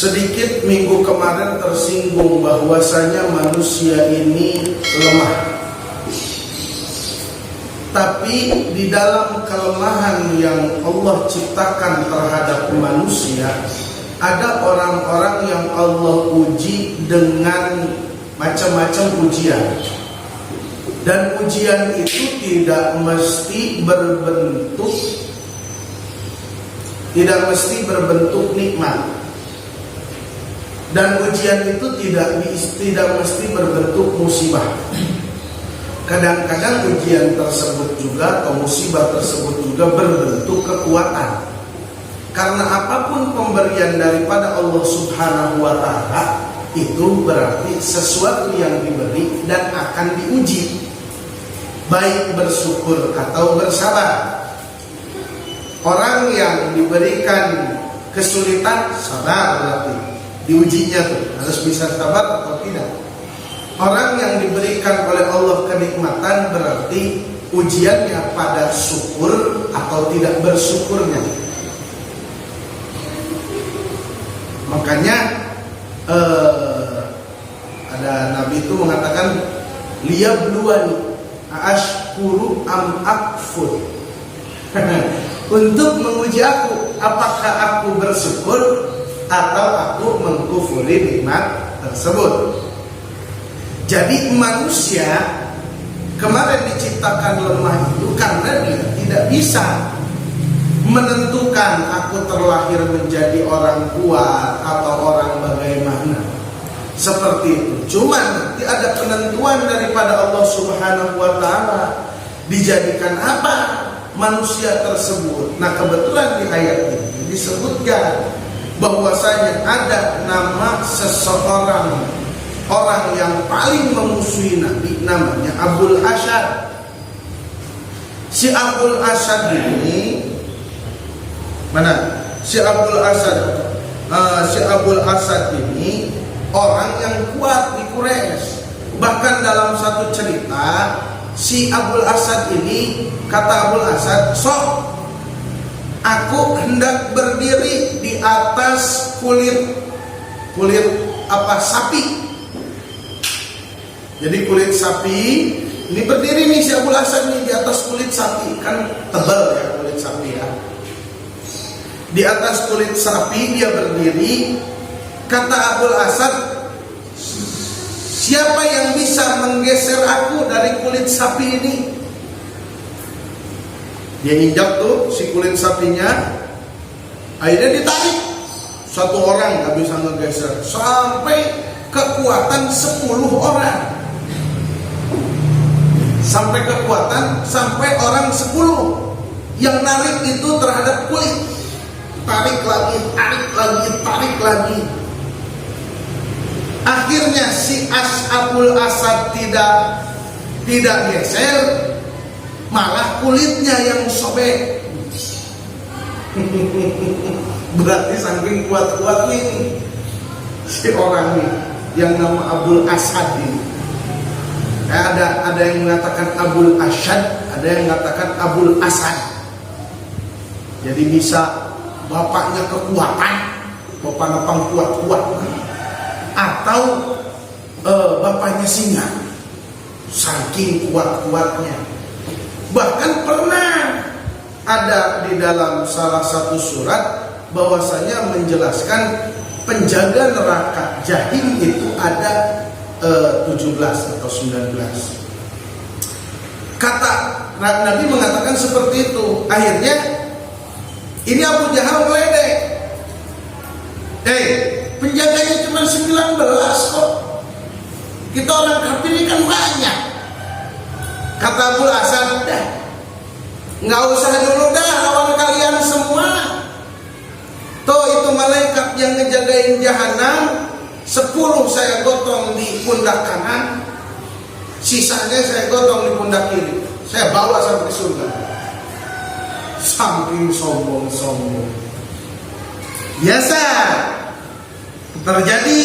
Sedikit minggu kemarin tersinggung bahwasanya manusia ini lemah. Tapi di dalam kelemahan yang Allah ciptakan terhadap manusia, ada orang-orang yang Allah uji dengan macam-macam ujian. Dan ujian itu tidak mesti berbentuk nikmat. Dan ujian itu tidak mesti berbentuk musibah. Kadang-kadang ujian tersebut juga atau musibah tersebut juga berbentuk kekuatan. Karena apapun pemberian daripada Allah Subhanahu wa Ta'ala, itu berarti sesuatu yang diberi dan akan diuji, baik bersyukur atau bersabar. Orang yang diberikan kesulitan, sabar berarti diujinya tuh harus bisa sabar atau tidak. Orang yang diberikan oleh Allah kenikmatan berarti ujiannya pada syukur atau tidak bersyukurnya. Makanya ada Nabi itu mengatakan liyabluwani ashkuru am akfur. Untuk menguji aku, apakah aku bersyukur atau aku mengkufuri nikmat tersebut. Jadi manusia kemarin diciptakan lemah itu karena dia tidak bisa menentukan aku terlahir menjadi orang kuat atau orang bagaimana. Seperti itu. Cuma nanti ada penentuan daripada Allah Subhanahu wa Ta'ala. Dijadikan apa manusia tersebut. Nah, kebetulan di ayat ini disebutkan bahwasanya ada nama seseorang orang yang paling memusuhi Nabi, namanya Abul Asyad. Si Abul Asyad ini mana? Si Abul Asyad ini orang yang kuat di Quraisy. Bahkan dalam satu cerita, si Abul Asyad ini, kata Abul Asyad, sok aku hendak berdiri di atas kulit sapi. Jadi kulit sapi ini berdiri nih, si Abul Asyad nih di atas kulit sapi, kan tebal ya kulit sapi ya. Di atas kulit sapi dia berdiri. Kata Abul Asyad, siapa yang bisa menggeser aku dari kulit sapi ini? Dia injak tuh si kulit sapinya, akhirnya ditarik. Satu orang gak bisa ngegeser, sampai kekuatan 10 orang. Sampai orang 10 yang narik itu terhadap kulit. Tarik lagi. Akhirnya si Abul Asyad tidak geser, malah kulitnya yang sobek. Berarti saking kuat-kuatnya ini si orang ini yang nama Abul Asyad ini. Ada yang mengatakan Abul Asyad, ada yang mengatakan Abul Asad. Jadi bisa bapaknya kekuatan, bapak nepang kuat-kuat, atau bapaknya singa, saking kuat-kuatnya. Bahkan pernah ada di dalam salah satu surat bahwasanya menjelaskan penjaga neraka Jahim itu ada 17 atau 19. Kata Nabi mengatakan seperti itu. Akhirnya ini Abu Jahal meledek. Penjaganya cuma 19 kok. Kita orang kafir ini kan banyak. Kata Abul Asyad, nggak usah dulu dah lawan kalian semua. Tuh itu malaikat yang ngejagain jahanam, 10 saya gotong di pundak kanan, sisanya saya gotong di pundak kiri. Saya bawa sampai surga. Saking sombong. Biasa terjadi.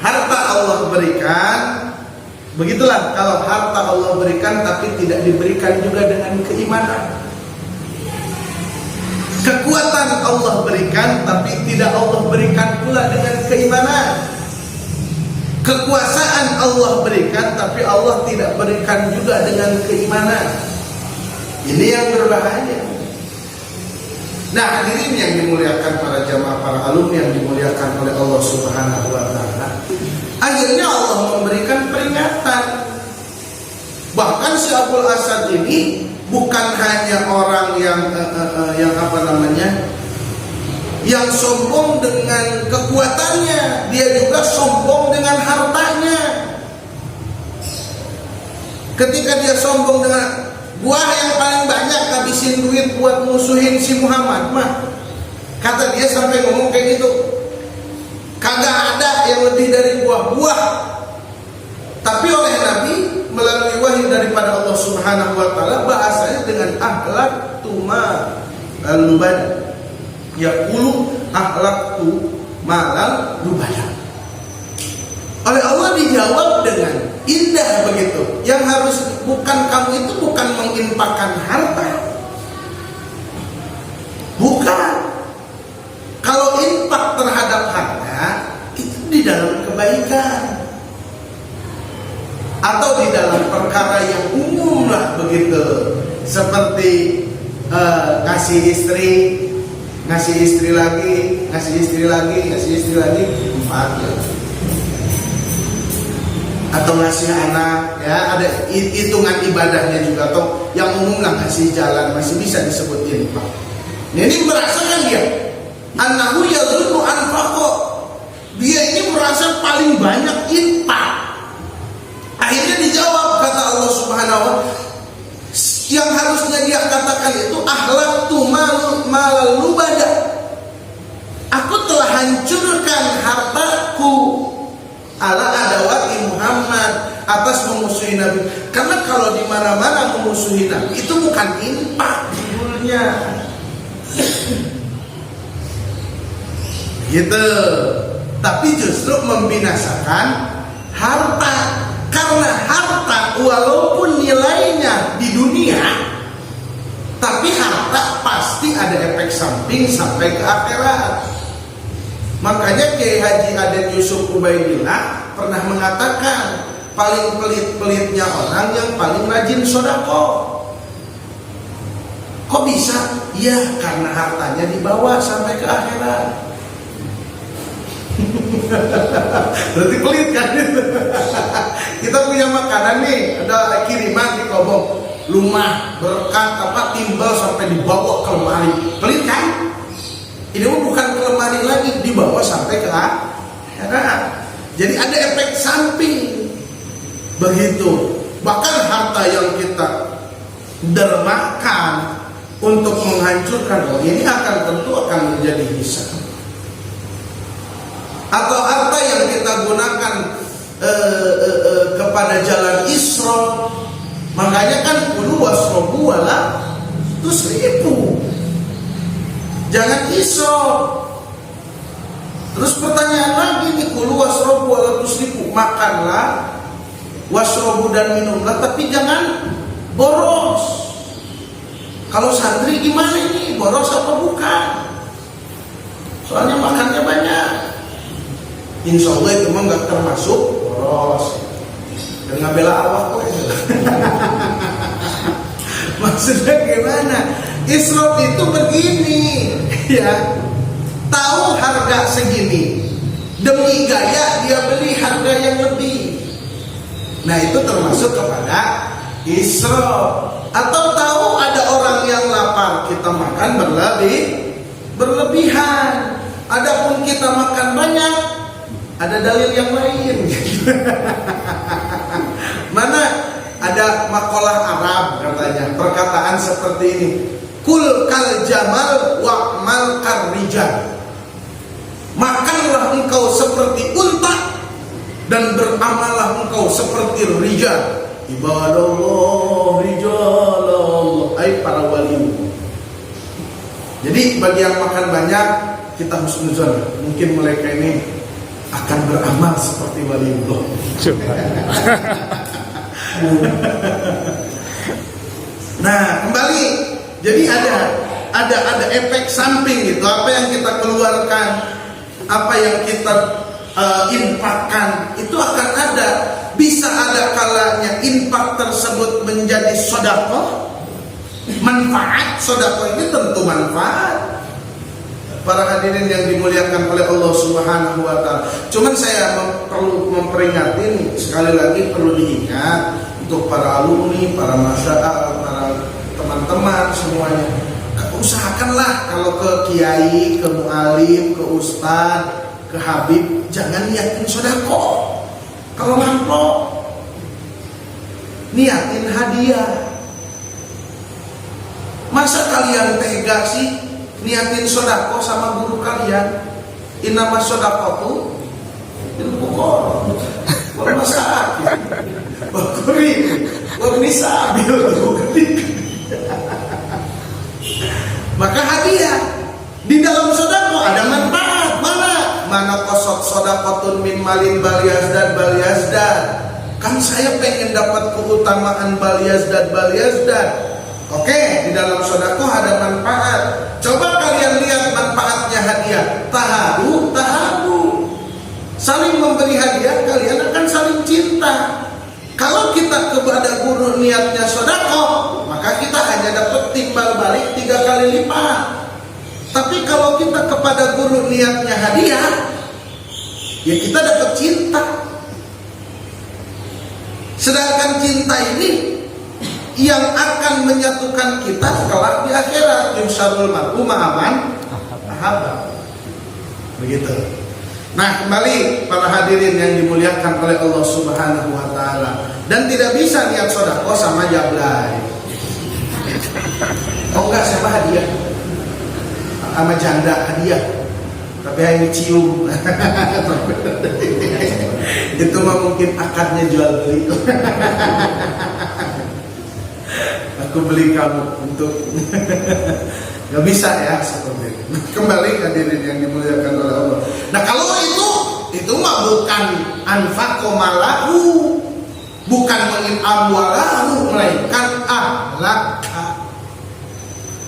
Harta Allah berikan. Begitulah kalau harta Allah berikan tapi tidak diberikan juga dengan keimanan. Kekuatan Allah berikan, tapi tidak Allah berikan pula dengan keimanan. Kekuasaan Allah berikan, tapi Allah tidak berikan juga dengan keimanan. Ini yang berbahaya. Nah, hadirin yang dimuliakan para jamaah, para alumni yang dimuliakan oleh Allah Subhanahu wa taala. Akhirnya Allah memberikan peringatan. Bahkan si Abul Asad ini bukan hanya orang yang yang sombong dengan kekuatannya, dia juga sombong dengan hartanya. Ketika dia sombong dengan buah yang paling banyak, habisin duit buat musuhin si Muhammad mah, kata dia sampai ngomong kayak gitu, kagak ada yang lebih dari buah-buah. Tapi oleh Nabi melalui wahyu daripada Allah Subhanahu wa taala, bahasanya dengan akhlak tuma lubad, yaqulu akhlaqtu malal lubada. Oleh Allah dijawab dengan indah begitu. Yang harus kamu itu bukan menginfakkan harta. Bukan. Kalau infak terhadap harta itu di dalam kebaikan atau di dalam perkara yang umum lah begitu. Seperti ngasih istri lagi, infak ya. Atau ngasih anak, ya ada hitungan ibadahnya juga. Atau yang umum lah, ngasih jalan masih bisa disebut infak. Ini merasakan dia annahu yadhunnu anfaqo, dia ini merasa paling banyak infak. Akhirnya dijawab kata Allah Subhanahu wa taala, yang harusnya dia katakan itu akhlaqtu malal lubada, aku telah hancurkan hartaku ala adawati Muhammad, atas memusuhi Nabi. Karena kalau di mana-mana memusuhi Nabi itu bukan infak judulnya. Gitu. Tapi justru membinasakan harta. Karena harta walaupun nilainya di dunia, tapi harta pasti ada efek samping sampai ke akhirat. Makanya Kiai Haji Aden Yusuf Ubaidillah pernah mengatakan, paling pelit-pelitnya orang yang paling rajin sedekah. Kok bisa? Ya karena hartanya dibawa sampai ke akhirat. Berarti pelit kan? Kita punya makanan nih, ada kiriman di Kobong, rumah berkat timbal sampai dibawa ke lemari, pelit kan? Ini bukan ke lemari lagi, dibawa sampai ke akhirat. Jadi ada efek samping begitu. Bahkan harta yang kita dermakan untuk menghancurkan ini tentu akan menjadi hisab. Atau harta yang kita gunakan kepada jalan Isra, makanya kan kulu wasrobu wala tusrifu, jangan Isra. Terus pertanyaan lagi nih, kulu wasrobu wala tusrifu, makanlah, wasrobu dan minumlah, tapi jangan boros. Kalau santri gimana ini, boros apa bukan? Soalnya makannya banyak. Insya Allah itu mah nggak termasuk boros. Dan ngabela awak kok itu. Maksudnya gimana? Israf itu begini, ya. Tahu harga segini, demi gaya dia beli harga yang lebih. Nah itu termasuk kepada israf. Atau tahu ada orang yang lapar, kita makan berlebihan. Adapun kita makan banyak, ada dalil yang lain. Mana ada makalah Arab katanya, perkataan seperti ini, kul kal jamal wa'mal kar rijal, makanlah engkau seperti unta dan beramallah engkau seperti rijal. Ibadallah rijalallah, ay para wali. Jadi bagi yang makan banyak, kita husnuzon, mungkin mereka ini akan beramal seperti waliullah. Nah, kembali. Jadi ada efek samping gitu. Apa yang kita keluarkan, apa yang kita infakkan itu akan ada. Bisa ada kalanya infak tersebut menjadi sedekah, manfaat. Sedekah ini tentu manfaat. Para hadirin yang dimuliakan oleh Allah Subhanahu wa taala. Cuman saya perlu memperingatin, sekali lagi perlu diingat untuk para alumni, para masyarakat, para teman-teman semuanya. Usahakanlah kalau ke kiai, ke mualim, ke ustaz, ke habib, jangan niatin sedekah. Kalau mampu niatin hadiah. Masa kalian tega sih niatin sedekah sama guru kalian? Innama shadaqatu bil fuqara wal masakin wa qurib wa nisabil. Maka hadiah di dalam sedekah ada manfaat. Mana qasad shadaqatun min malin bal yazdad. Kan saya pengen dapat keutamaan bal yazdad. Oke, di dalam sedekah ada manfaat. Coba kalian lihat manfaatnya hadiah. Tahadu. Saling memberi hadiah, kalian akan saling cinta. Kalau kita kepada guru niatnya sedekah, maka kita hanya dapat timbal balik 3 kali lipat. Tapi kalau kita kepada guru niatnya hadiah, ya kita dapat cinta. Sedangkan cinta ini yang akan menyatukan kita kelak di akhirat. Yusyarul mar'u ma'aman ahabba. Begitu. Nah, kembali para hadirin yang dimuliakan oleh Allah Subhanahu wa taala. Dan tidak bisa niat sedekah sama jablay. Oh enggak, sama hadiah. Sama janda hadiah. Tapi hanya cium. Itu mah mungkin akadnya jual beli. Aku beli kamu untuk nggak bisa ya seperti itu. Kembali hadirin yang dimuliakan oleh Allah. Nah kalau itu mah bukan anfaqo malahu, bukan menginamwalahu, melainkan ahlaka,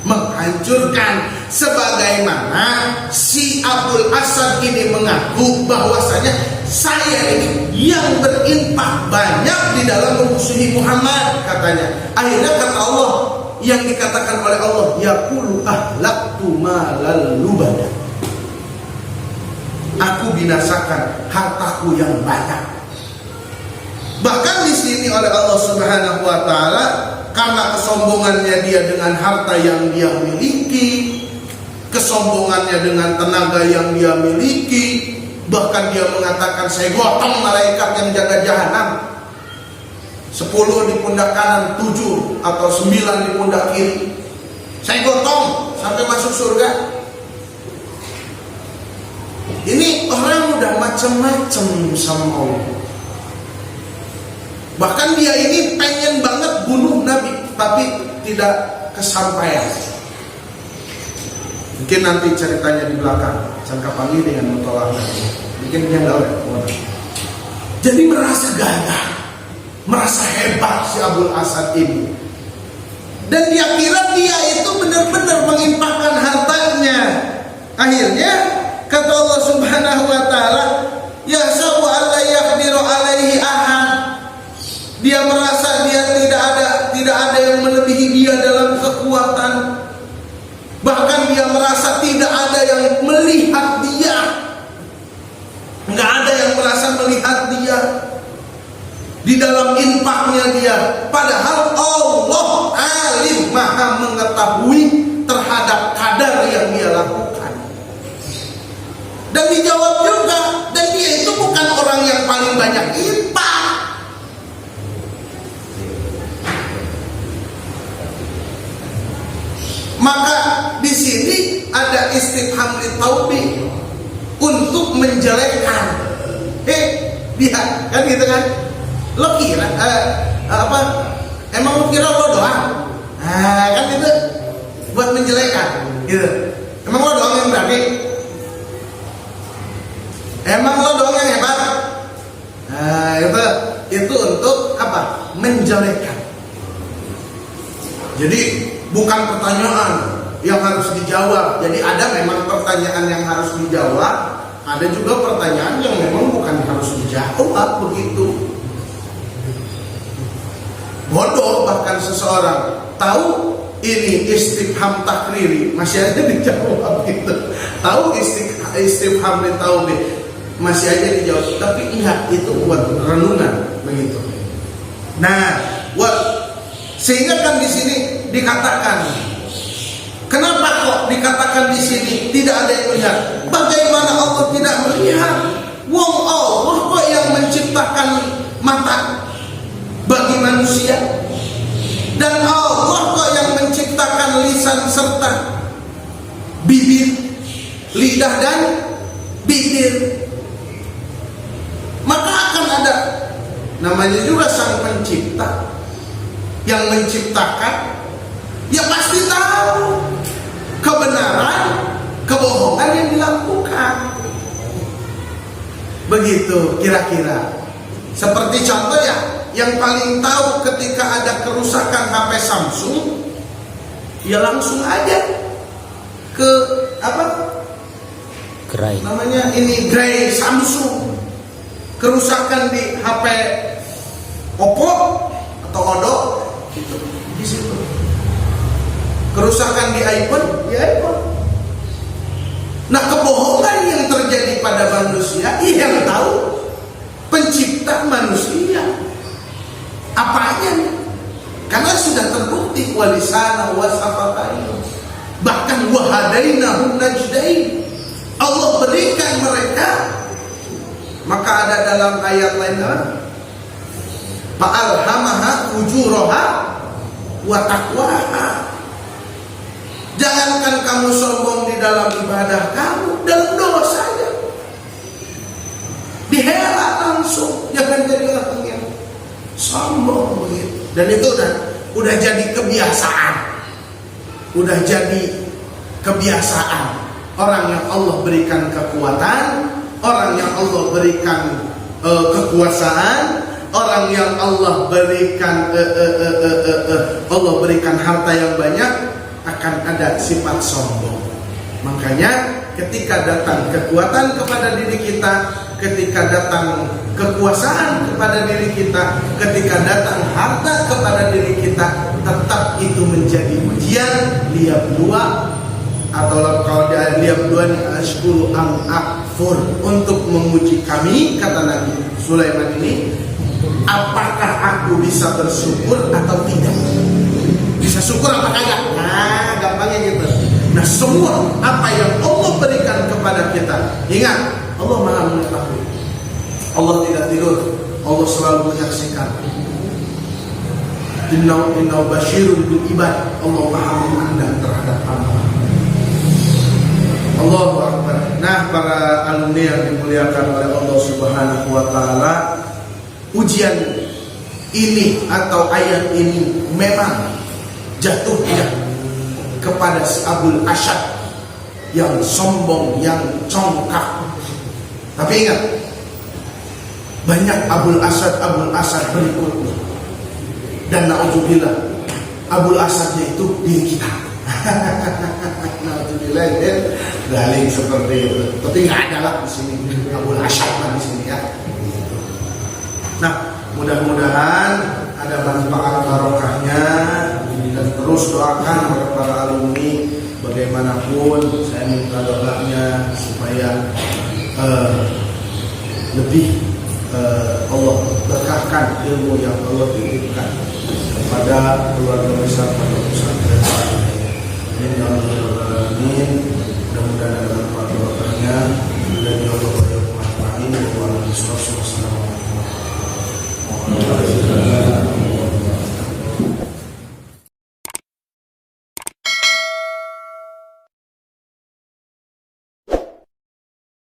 menghancurkan. Sebagaimana si Abdul Asad ini mengaku bahwasanya saya ini yang berinfak banyak di dalam memusuhi Muhammad, katanya. Akhirnya kata Allah, yang dikatakan oleh Allah, yaqulu ahlaktu malal lubada. Aku binasakan hartaku yang banyak. Bahkan di sini oleh Allah Subhanahu wa taala, karena kesombongannya dia dengan harta yang dia miliki, kesombongannya dengan tenaga yang dia miliki, bahkan dia mengatakan saya gotong malaikat yang jaga jahanam, 10 di pundak kanan, 7 atau 9 di pundak kiri, saya gotong sampai masuk surga. Ini orang udah macam-macam sama Allah. Bahkan dia ini pengen banget bunuh Nabi, tapi tidak kesampaian. Mungkin nanti ceritanya di belakang, sangka panggil dengan mutolak. Mungkin dia nggak oleh. Jadi merasa gagah, merasa hebat si Abdul Asad ini. Dan dia kira dia itu benar-benar menginfakkan hartanya. Akhirnya kata Allah Subhanahu wa taala, yahsabu alla yaqdiru alaihi ahad. Dia merasa dia tidak ada yang melebihi dia dalam kekuatan. Bahkan dia merasa tidak ada yang melihat dia. Enggak ada yang merasa melihat dia di dalam infaknya dia. Padahal Allah alim, maha mengetahui terhadap kadar yang dia lakukan. Dan dijawab juga, dan dia itu bukan orang yang paling banyak infak. Maka di sini ada istifham litaubi, untuk menjelekkan. Dia kan gitu kan? Lo kira apa? Emang lo kira lo doang? Kan itu buat menjelekkan, gitu. Emang lo doang yang berani? Emang lo doang yang hebat? Itu untuk apa? Menjelekkan. Jadi bukan pertanyaan yang harus dijawab. Jadi ada memang pertanyaan yang harus dijawab, ada juga pertanyaan yang memang bukan harus dijawab begitu. Bodoh bahkan seseorang tahu ini istifham takriri masih aja dijawab gitu. Tahu istifham litaubi masih aja dijawab. Tapi ingat itu buat renungan begitu. Nah, sehingga kan di sini dikatakan, kenapa kok dikatakan di sini tidak ada yang melihat? Bagaimana Allah tidak melihat? Wong Allah kok yang menciptakan mata bagi manusia, dan Allah kok yang menciptakan lisan serta bibir, lidah dan bibir. Maka akan ada namanya juga sang pencipta yang menciptakan, ya pasti tahu kebenaran, kebohongan yang dilakukan. Begitu kira-kira. Seperti contoh ya, yang paling tahu ketika ada kerusakan HP Samsung, ya langsung aja ke Gerai. namanya ini Gerai Samsung. Kerusakan di HP Oppo atau Odo gitu, di situ. Kerusakan di iPhone, ya iPhone. Nah, kebohongan yang terjadi pada manusia, yang tahu pencipta manusia. Apanya? Karena sudah terbukti walisana wasafatain. Bahkan wahadainahum najdain. Allah berikan mereka. Maka ada dalam ayat lain, fa'alhamaha fujuraha wa taqwaha. Jangankan kamu sombong di dalam ibadah kamu, dalam dosa saja dihela langsung. Jangan jadi orang yang sombong begitu. Dan itu udah jadi kebiasaan. Udah jadi kebiasaan. Orang yang Allah berikan kekuatan, orang yang Allah berikan kekuasaan, orang yang Allah berikan Allah berikan harta yang banyak, akan ada sifat sombong. Makanya ketika datang kekuatan kepada diri kita, ketika datang kekuasaan kepada diri kita, ketika datang harta kepada diri kita, tetap itu menjadi ujian. Lihat dua, atau kalau dia lihat dua nih, ashkuru am akfur, untuk menguji kami, kata Nabi Sulaiman ini, apakah aku bisa bersyukur atau tidak? Bisa syukur apa kagak? Nah, gampangnya gitu. Nah, semua apa yang Allah berikan kepada kita, ingat, Allah Maha mengetahui. Allah tidak tidur, Allah selalu menyaksikan. Inna basyirun bil ibad, Allah Maha memandang terhadap hamba. Allahu Akbar. Nah, para alumni yang dimuliakan oleh Allah Subhanahu wa taala, ujian ini atau ayat ini memang jatuhnya kepada si Abul Asyad yang sombong, yang congkak. Tapi ingat, banyak Abul Asyad berikutnya. Dan na'udzubillah, Abul Asyadnya itu diri kita. Na'udzubillah, galing seperti itu. Tapi nggak ada lah di sini Abul Asyad di sini ya. Nah, mudah-mudahan ada manfaat barokahnya, dan terus doakan kepada para alumni. Bagaimanapun saya minta doanya supaya lebih Allah berkahkan ilmu yang Allah titipkan kepada keluarga besar Pondok Pesantren. Amin. Mudah-mudahan ada manfaat barokahnya.